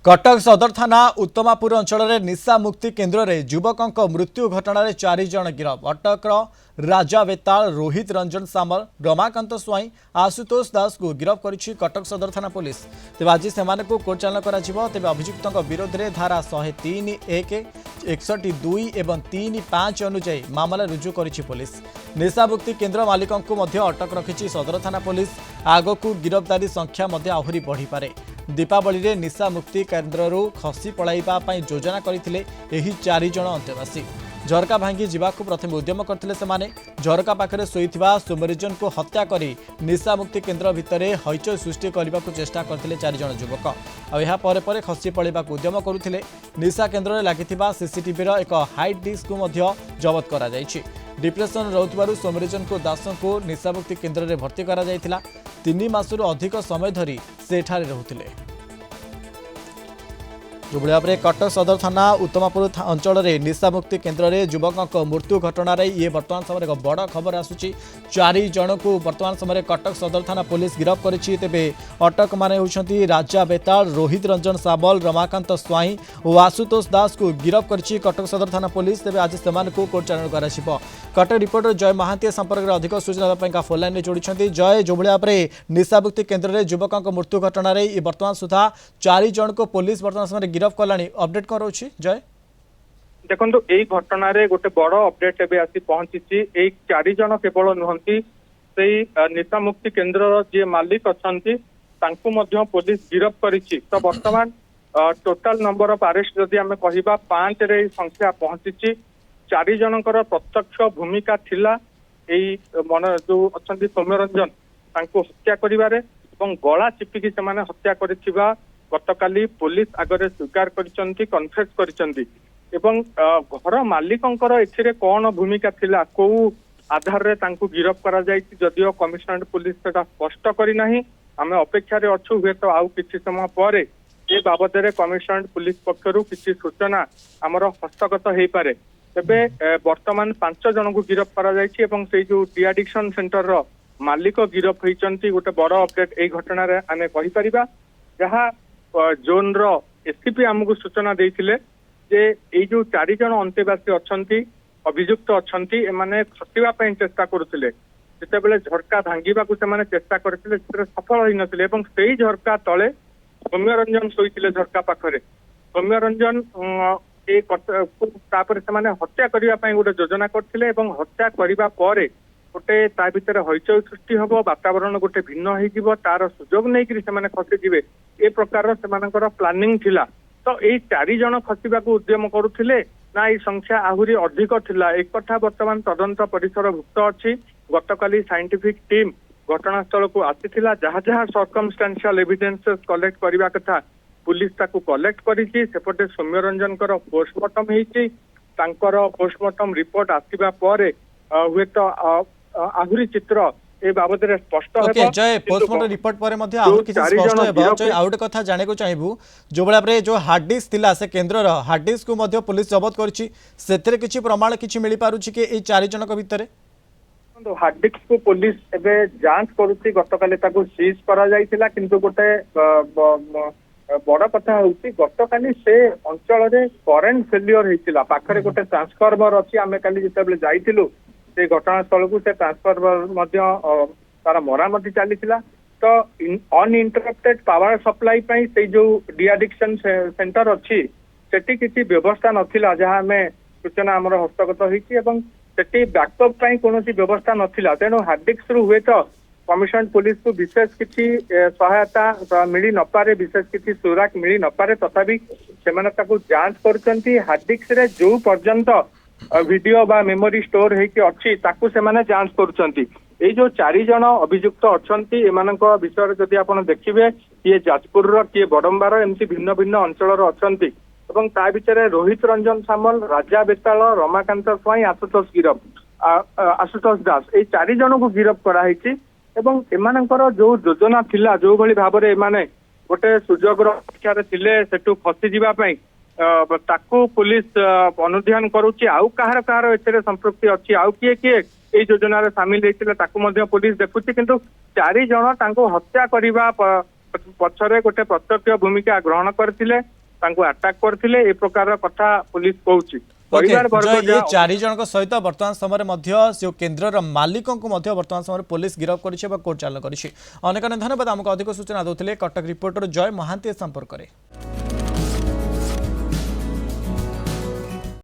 कटक सदर थाना उत्तमापुर अंचल निशा मुक्ति केन्द्र में युवकों मृत्यु घटना 4 जन गिरफ। अटक राजा बेताल, रोहित रंजन सामल, रमाकांत स्वाई, आशुतोष दास को गिरफ करिछि कटक सदर थाना पुलिस। तेज आज से कोर्ट चालान तेज अभियुक्तों विरोध में धारा 103, 1, 61(2) और 3(5) अनुଯାयी मामला रुजु करिछि पुलिस। निशा मुक्ति केन्द्र मालिकों को अटक रखिछि सदर थाना पुलिस। आगकू गिरफ्तारी संख्या आहरी बढ़ी पारे। दीपावली रे निशा मुक्ति केन्द्र खसी पलाइबा योजना करथिले एही 4 जन अंतेवासी। झरका भांगी जीवाकू प्रथम उद्यम करथिले सेमाने। झरका पाखरे सोईथिबा सोमरिजन को हत्या करी निशा मुक्ति केन्द्र भितर हईचई सृष्टि करने को चेष्टा करथिले 4 जन युवक। आ परे खसी पलाइबाकू उद्यम करुथिले। निशा केन्द्र में लागिथिबा सीसीटीवी एक हाई डिस्क को मध्य जबत करा जायछि। डिप्रेशन रहुथिबारु सोमरिजन को दास को निशा मुक्ति केन्द्र में भर्ती करा जायथिला। 3 मासरू अधिक समय धरी सेठारे रहुथिले। जो भाव में कटक सदर थाना उत्तमापुर अंचल निशा मुक्ति केन्द्र में युवकों मृत्यु घटना ये बर्तमान समय एक बड़ खबर आसूची। 4 जन को बर्तमान समय कटक सदर थाना पुलिस गिरफ करिछि। तेबे अटक माने होउछंती राजा बेताल, रोहित रंजन सामल, रमाकांत स्वाई और आशुतोष दास को गिरफ करिछि कटक सदर थाना पुलिस। तेबे आज सेमान को कोर्ट चालान कराशिबो। कटक रिपोर्टर जय महांती संपर्क में अधिक सूचना देवाई फोन लाइन में जोड़ी। जय, जो भाव में निशा मुक्ति केन्द्र में युवकों मृत्यु घटना बर्तमान सुधा 4 जन को पुलिस बर्तमान समय गिरफ कलानी, अपडेट कौन रही जय? देखो यही घटना गोटे बड़ अपडेट एवं आसी पहुंची। 4 जन केवल नुहति निशा मुक्ति केन्द्र जी मालिक अच्छा पुलिस गिरफ करिछि। तो वर्तमान टोटाल नंबर ऑफ अरेस्ट जदि आम कह 5 रे संख्या पहुंची। 4 जनकर प्रत्यक्ष भूमिका थिला मन जो अच्छा सौम्यरंजन हत्या करिबारे एवं गला चिपिकी से हत्या करिथिबा गतकाली पुलिस आगे स्वीकार करिसंती, कन्फेस करिसंती। एवं घर मालिकंकर एथिरे कौन भूमिका थिला, को आधार रे तांकु गिरफ करा जायछि जदियो कमिशनरेट पुलिस सेटा स्पष्ट करि नाही। आमे अपेक्षा रे अछु हुए तो आउ किछि समय परे ए बाबद रे कमिशनरेट पुलिस पक्षरु किछि सूचना हमर हस्तगत हेइ पारे। तबे वर्तमान 5 जन को गिरफ करा जायछि एवं से जो डी एडिक्शन सेंटर रो मालिक गिरफ होइचंती। गोटे बड़ अपडेट ए घटना रे आमे कहि परिबा। जहा जोन रो एसपी आमको सूचना देइथिले जे एई जो 4 जन अंतेवासी अछंती, अभियुक्त अछंती, एमाने खसिबा पई चेष्टा करुथिले। जेते बेले झरका भांगीबा को सेमाने चेष्टा करथिले, सेते सफल होई नथिले एवं सेई झरका तळे सौम्यरंजन सोईथिले झरका पाखरे। सौम्यरंजन तापर सेमाने हत्या करिबा पई गोटे योजना करथिले एवं हत्या करिबा परे गोटे ता भितर हईचई सृष्टि हम, वातावरण गोटे भिन्न हो तार सुजोग नहीं कि खसीजे ए प्रकार से प्लानिंग थिला। तो यही 4 जन खसवा उद्यम करुले ना ये संख्या आहरी अधिक थिला, एक कथा वर्तमान तदंत परिसर भुक्त अच्छी। गतकाली साइंटिफिक टीम घटनास्थल को आसीथिला। जहाँ जहाँ सर्कमस्टांशियल एविडेंसेस कलेक्ट करने कथा पुलिस ताकू कलेक्ट करिछि। सेपटे सौम्यरंजन पोस्टमार्टम होइछि। तांकर पोस्टमार्टम रिपोर्ट आसिबा परे हुए तो आहरी चित्र ए बाबद रे स्पष्ट हेबो। जय, पोस्टमार्टम रिपोर्ट पर मध्ये आहुर किछि स्पष्ट हेबो। जय, आउट कथा जाने को चाहिबू जो बळा रे जो हार्ड डिस्क थिला से केन्द्र रो हार्ड डिस्क को मध्ये पुलिस जब्त करछि। सेतरे किछि प्रमाण किछि मिली पारुछि कि ए 4 जन को भितरे हार्ड डिस्क को पुलिस एबे जांच करूछि। गतकाली ताको सीज करा जायतिला, किंतु गोटे बड़ कथा होउछि गतकाली से अंचल रे करेंट फेलियर हेतिला। पाखरे गोटे ट्रांसफार्मर अछि। आमे काली जेतेबेले जाइतिलु से घटनास्थल को से ट्रांसफार्मर तार मरामती चली। तो अनइंटरप्टेड पावर सप्लाई से जो डी एडिक्शन सेंटर अच्छी सेठी किसी व्यवस्था नथिला, जहाँ आम सूचना आमर हस्तगत होती बैकअप कौन व्यवस्था नथिला। तेणु हार्डिक्स रु हुए तो कमिशनरेट पुलिस को विशेष किसी सहायता मिली न पारे, विशेष किसी सुराक मिली न पारे। तथापि से जांच कर हार्डिक्स रे जो पर्यंत वीडियो बा मेमोरी स्टोर होइके अछि ताकू से माने जांच करूछंती। ए जो 4 जन अभियुक्त अछंती एमानक विषय जदि आपण देखिबे किए जाजपुर रो किए बडंबार एमती भिन्न भिन्न अंचल रो अछंती एवं ता भितरे रोहित रंजन सामल, राजा बेताल, रमाकांत स्वाई, आशुतोष दास ए 4 जन को गिरफ करा हिची। एवं एमानकर जो योजना थिला, जो भली भाबरे एमाने गोटे सुजोग रो अपेक्षा रे थिले सेटू खसी जिबा पई ताकू पुलिस अनुध्यान करुच्ची। आउ कहार कहार एथे संपृक्ति अच्छी, आउ किए किए ये योजन सामिल होता पुलिस देखुची। किंतु 4 जन हत्या करने ପଛରେ ଗୋଟେ ପ୍ରତ୍ୟକ୍ଷ ଭୂମିକା ଗ୍ରହଣ କରିଥିଲେ, ତାଙ୍କୁ ଆଟାକ୍ କରିଥିଲେ, ଏ ପ୍ରକାର କଥା ପୁଲିସ କହୁଛି। ପରିବାର ବର୍ଗ ये 4 जन सहित वर्तमान समय केन्द्र मालिक वर्तमान समय पुलिस गिरफ कर कोर्ट चालाण कर। अनेक धन्यवाद आमको अधिक सूचना दूसरे कटक रिपोर्टर जय महांती संपर्क में।